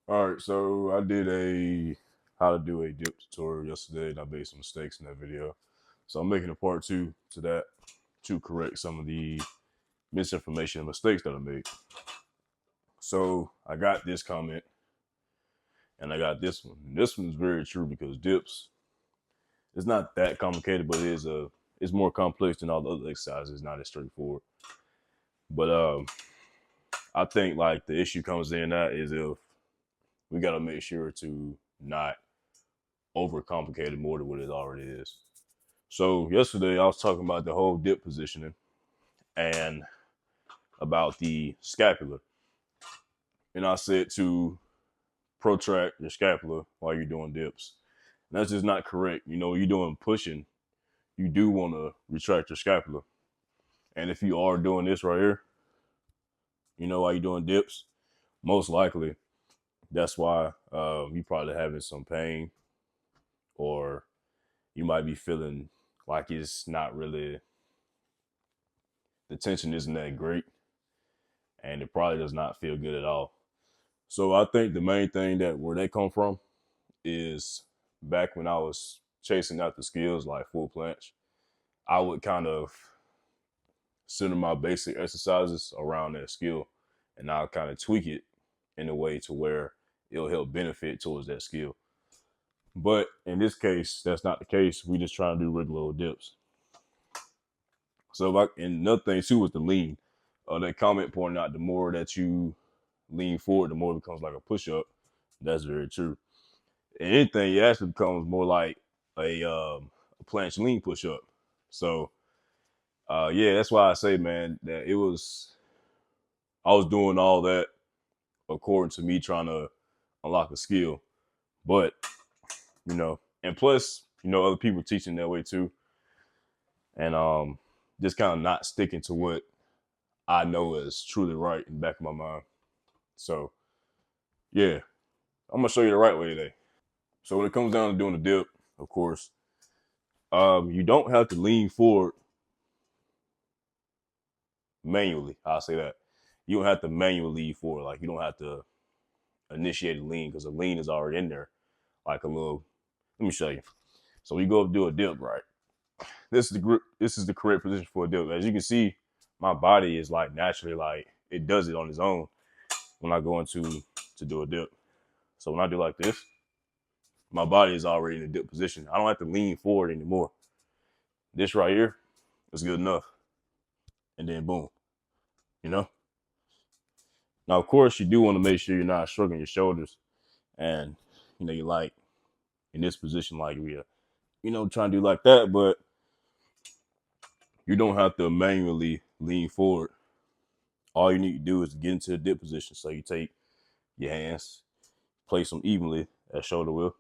All right, so I did a how to do a dip tutorial yesterday, and I made some mistakes in that video. So I'm making a part two to that to correct some of the misinformation and mistakes that I made. So I got this comment and I got this one. This one's very true because dips, it's not that complicated, but it's more complex than all the other exercises. It's not as straightforward. But I think like the issue comes in that is if we gotta make sure to not overcomplicate it more than what it already is. So yesterday I was talking about the whole dip positioning and about the scapula. And I said to protract your scapula while you're doing dips. And that's just not correct. You know, when you're doing pushing, you do want to retract your scapula. And if you are doing this right here, you know, while you're doing dips, most likely that's why you probably having some pain, or you might be feeling like it's not really, the tension isn't that great, and it probably does not feel good at all. So I think the main thing that where they come from is back when I was chasing out the skills like full planche, I would kind of center my basic exercises around that skill, and I'll kind of tweak it in a way to where it'll help benefit towards that skill. But in this case, that's not the case. We just trying to do regular old dips. So like, and another thing too was the lean. That comment pointed out the more that you lean forward, the more it becomes like a push up. That's very true. And anything, it actually becomes more like a planche lean push up. So yeah, that's why I say, man, that it was, I was doing all that according to me trying to unlock a skill. But, you know, and plus, you know, other people teaching that way too. And just kind of not sticking to what I know is truly right in the back of my mind. So yeah, I'm gonna show you the right way today. So when it comes down to doing the dip, of course, you don't have to lean forward manually. I'll say that. You don't have to manually lean forward. Like you don't have to initiate a lean because a lean is already in there. Like a little. Let me show you. So we go up do a dip, right? This is the grip. This is the correct position for a dip. As you can see, my body is like naturally like it does it on its own when I go into to do a dip. So when I do like this, my body is already in a dip position. I don't have to lean forward anymore. This right here is good enough. And then boom, you know? Now, of course, you do want to make sure you're not shrugging your shoulders and, you know, you like in this position, like we are, you know, trying to do like that, but you don't have to manually lean forward. All you need to do is get into the dip position. So you take your hands, place them evenly at shoulder width,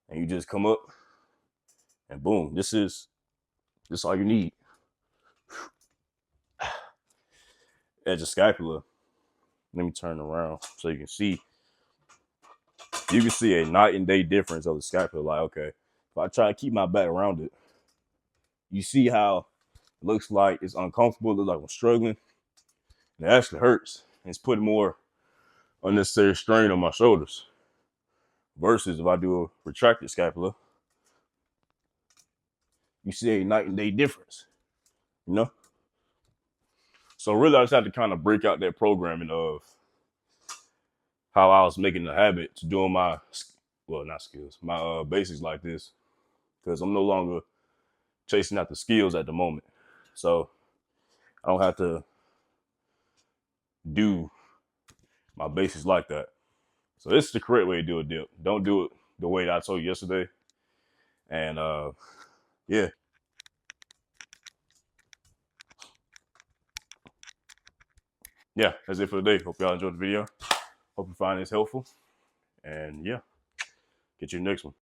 and you just come up and boom, this all you need. At your scapula, let me turn around so you can see. You can see a night and day difference of the scapula. Like, okay, if I try to keep my back around it, you see how it looks like it's uncomfortable, it looks like I'm struggling. And it actually hurts. It's putting more unnecessary strain on my shoulders. Versus if I do a retracted scapula, you see a night and day difference, you know? So really I just had to kind of break out that programming of how I was making the habit to doing my, well, not skills, my basics like this. Because I'm no longer chasing out the skills at the moment. So I don't have to do my basics like that. So this is the correct way to do a dip. Don't do it the way that I told you yesterday. And yeah. Yeah, that's it for the day. Hope y'all enjoyed the video. Hope you find this helpful. And yeah, get you the next one.